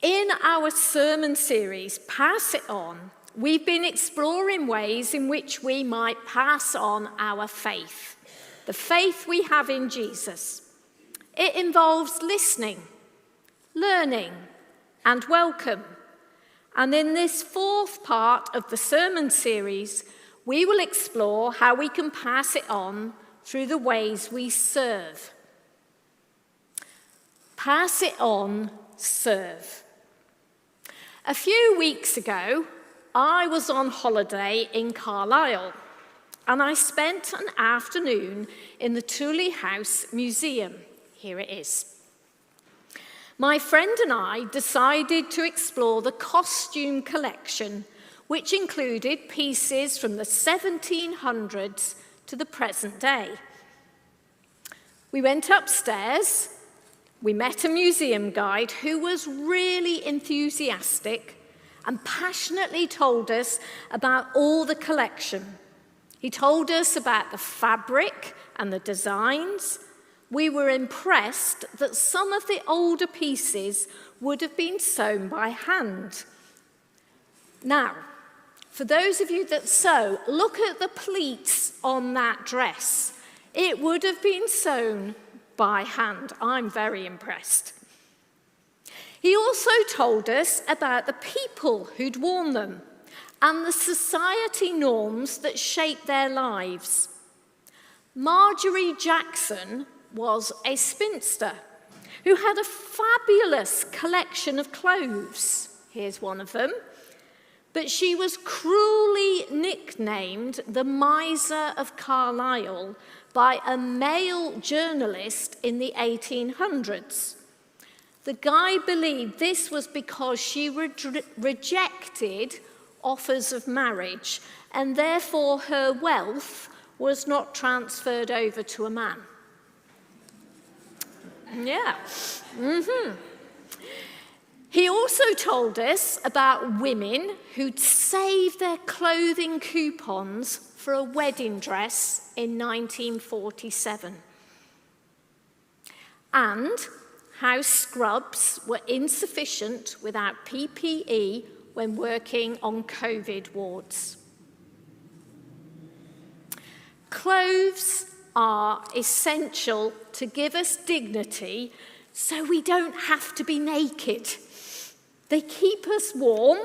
In our sermon series, Pass It On, we've been exploring ways in which we might pass on our faith, the faith we have in Jesus. It involves listening, learning, and welcome. And in this fourth part of the sermon series, we will explore how we can pass it on through the ways we serve. Pass it on, serve. A few weeks ago, I was on holiday in Carlisle, and I spent an afternoon in the Tullie House Museum. Here it is. My friend and I decided to explore the costume collection, which included pieces from the 1700s to the present day. We went upstairs. We met a museum guide who was really enthusiastic and passionately told us about all the collection. He told us about the fabric and the designs. We were impressed that some of the older pieces would have been sewn by hand. Now, for those of you that sew, look at the pleats on that dress. It would have been sewn by hand. I'm very impressed. He also told us about the people who'd worn them and the society norms that shaped their lives. Marjorie Jackson was a spinster who had a fabulous collection of clothes. Here's one of them. But she was cruelly nicknamed the Miser of Carlisle by a male journalist in the 1800s. The guy believed this was because she rejected offers of marriage, and therefore her wealth was not transferred over to a man. Yeah. He also told us about women who'd saved their clothing coupons for a wedding dress in 1947, and how scrubs were insufficient without PPE when working on COVID wards. Clothes are essential to give us dignity so we don't have to be naked. They keep us warm,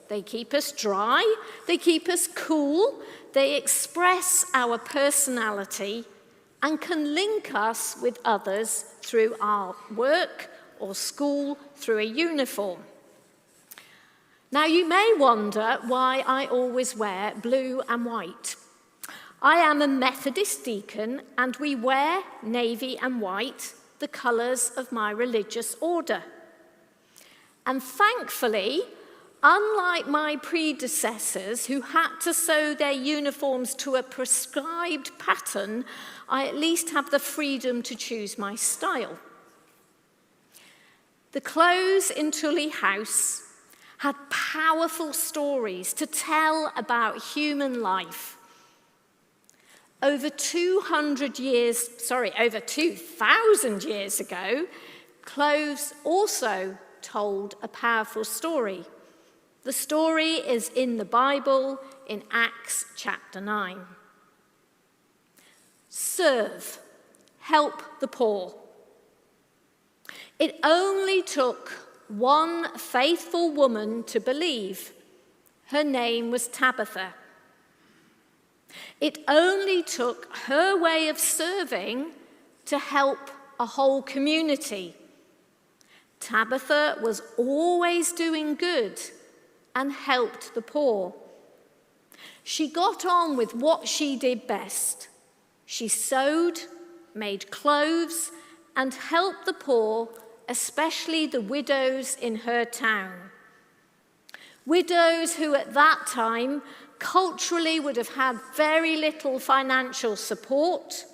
they keep us dry, they keep us cool, they express our personality and can link us with others through our work or school through a uniform. Now, you may wonder why I always wear blue and white. I am a Methodist deacon, and we wear navy and white, the colours of my religious order. And thankfully, unlike my predecessors who had to sew their uniforms to a prescribed pattern, I at least have the freedom to choose my style. The clothes in Tullie House had powerful stories to tell about human life. Over 2,000 years ago, clothes also told a powerful story. The story is in the Bible in Acts chapter 9. Serve, help the poor. It only took one faithful woman to believe. Her name was Tabitha. It only took her way of serving to help a whole community. Tabitha was always doing good and helped the poor. She got on with what she did best. She sewed, made clothes, and helped the poor, especially the widows in her town. Widows who at that time culturally would have had very little financial support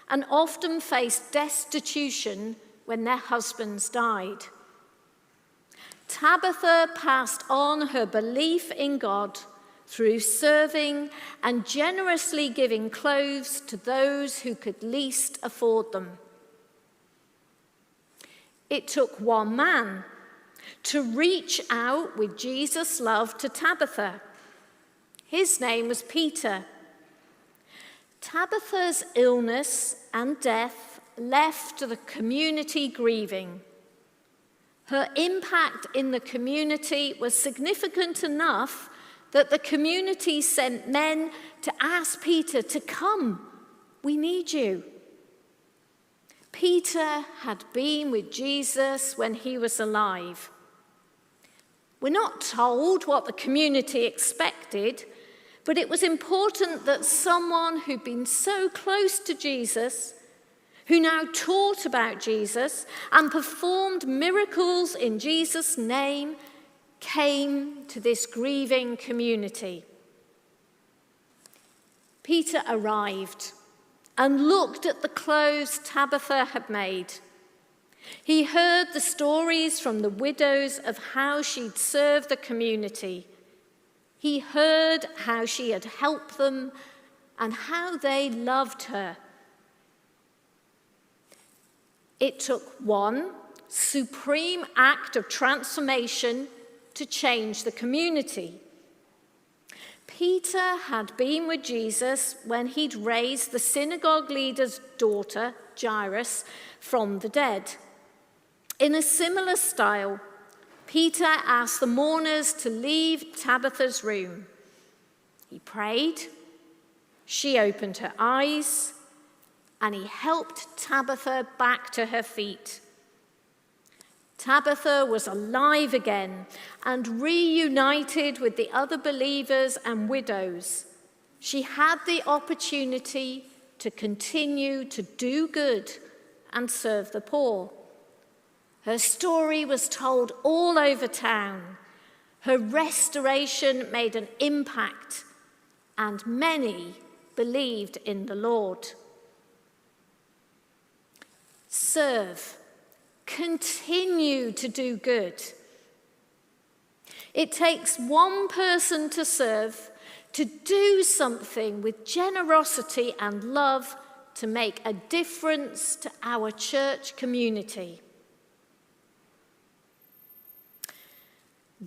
and often faced destitution when their husbands died. Tabitha passed on her belief in God through serving and generously giving clothes to those who could least afford them. It took one man to reach out with Jesus' love to Tabitha. His name was Peter. Tabitha's illness and death left the community grieving. Her impact in the community was significant enough that the community sent men to ask Peter to come. We need you. Peter had been with Jesus when he was alive. We're not told what the community expected, but it was important that someone who'd been so close to Jesus, who now taught about Jesus and performed miracles in Jesus' name, came to this grieving community. Peter arrived and looked at the clothes Tabitha had made. He heard the stories from the widows of how she'd served the community. He heard how she had helped them and how they loved her. It took one supreme act of transformation to change the community. Peter had been with Jesus when he'd raised the synagogue leader's daughter, Jairus, from the dead. In a similar style, Peter asked the mourners to leave Tabitha's room. He prayed, she opened her eyes, and he helped Tabitha back to her feet. Tabitha was alive again and reunited with the other believers and widows. She had the opportunity to continue to do good and serve the poor. Her story was told all over town. Her restoration made an impact, and many believed in the Lord. Serve. Continue to do good. It takes one person to serve, to do something with generosity and love to make a difference to our church community.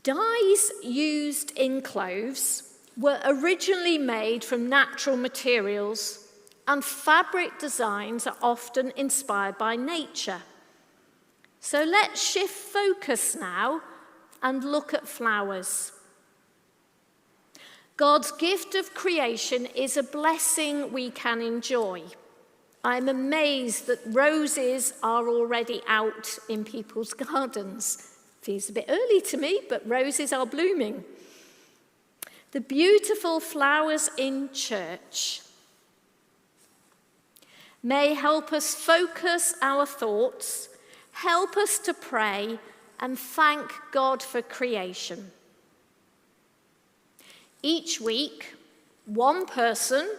Dyes used in clothes were originally made from natural materials, and fabric designs are often inspired by nature. So let's shift focus now and look at flowers. God's gift of creation is a blessing we can enjoy. I'm amazed that roses are already out in people's gardens. Feels a bit early to me, but roses are blooming. The beautiful flowers in church may help us focus our thoughts, help us to pray, and thank God for creation. Each week, one person,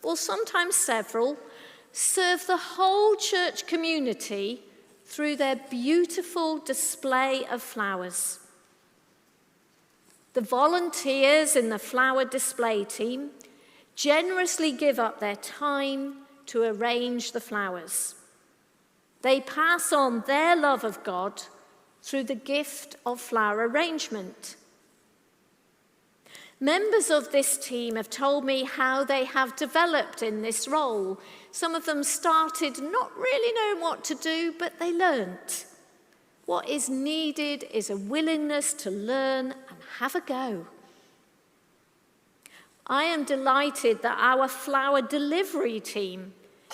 or sometimes several, serve the whole church community through their beautiful display of flowers. The volunteers in the flower display team generously give up their time to arrange the flowers. They pass on their love of God through the gift of flower arrangement. Members of this team have told me how they have developed in this role. Some of them started not really knowing what to do, but they learnt. What is needed is a willingness to learn and have a go. I am delighted that our flower delivery team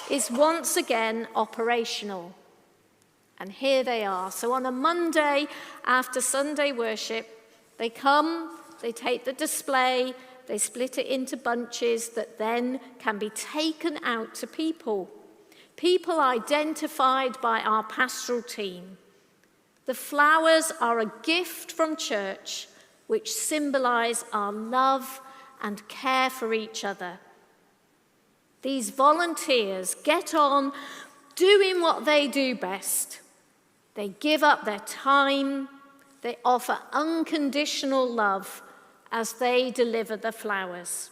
is once again operational. And here they are. So on a Monday after Sunday worship, they come, they take the display, they split it into bunches that then can be taken out to people. People identified by our pastoral team. The flowers are a gift from church which symbolize our love and care for each other. These volunteers get on doing what they do best. They give up their time, they offer unconditional love as they deliver the flowers.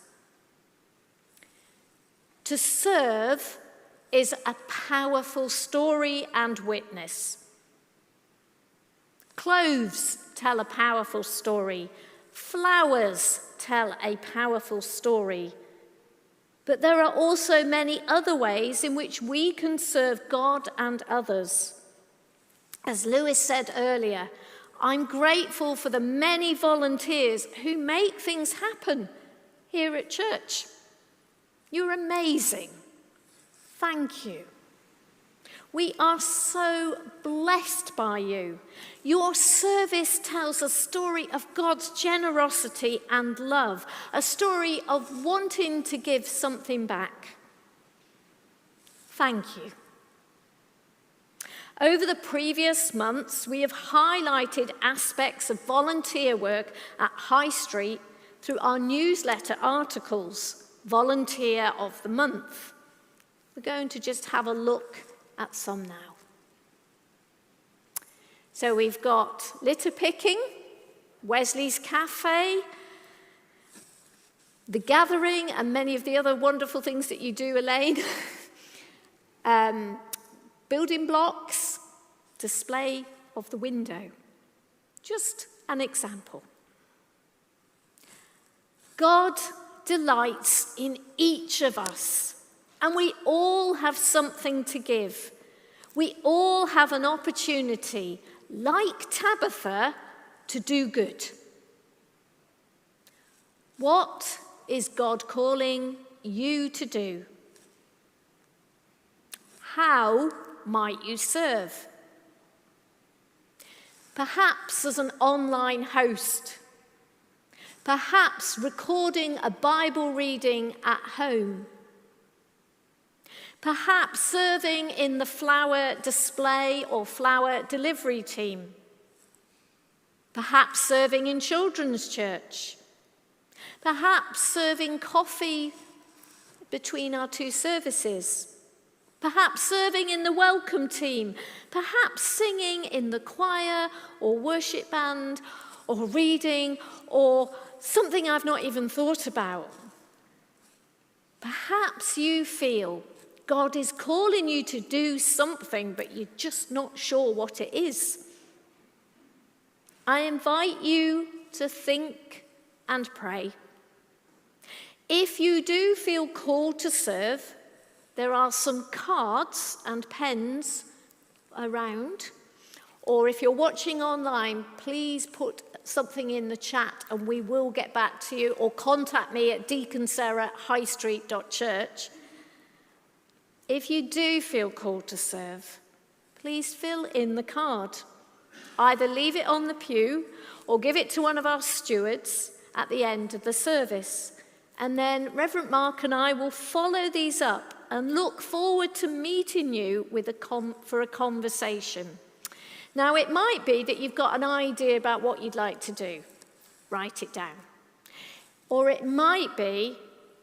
To serve is a powerful story and witness. Clothes tell a powerful story. Flowers tell a powerful story. But there are also many other ways in which we can serve God and others. As Lewis said earlier, I'm grateful for the many volunteers who make things happen here at church. You're amazing. Thank you. We are so blessed by you. Your service tells a story of God's generosity and love, a story of wanting to give something back. Thank you. Over the previous months, we have highlighted aspects of volunteer work at High Street through our newsletter articles, Volunteer of the Month. We're going to just have a look at some now. So we've got litter picking, Wesley's Cafe, the gathering, and many of the other wonderful things that you do, Elaine. Building blocks, display of the window. Just an example. God delights in each of us, and we all have something to give. We all have an opportunity, like Tabitha, to do good. What is God calling you to do? How might you serve? Perhaps as an online host. Perhaps recording a Bible reading at home. Perhaps serving in the flower display or flower delivery team. Perhaps serving in children's church. Perhaps serving coffee between our two services. Perhaps serving in the welcome team. Perhaps singing in the choir or worship band or reading or something I've not even thought about. Perhaps you feel God is calling you to do something, but you're just not sure what it is. I invite you to think and pray. If you do feel called to serve, there are some cards and pens around. Or if you're watching online, please put something in the chat and we will get back to you, or contact me at deaconsarah@highstreet.church. If you do feel called to serve, please fill in the card. Either leave it on the pew or give it to one of our stewards at the end of the service. And then Reverend Mark and I will follow these up and look forward to meeting you for a conversation. Now, it might be that you've got an idea about what you'd like to do. Write it down. Or it might be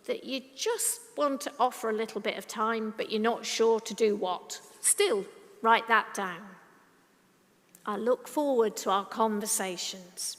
that you just want to offer a little bit of time, but you're not sure to do what. Still, write that down. I look forward to our conversations.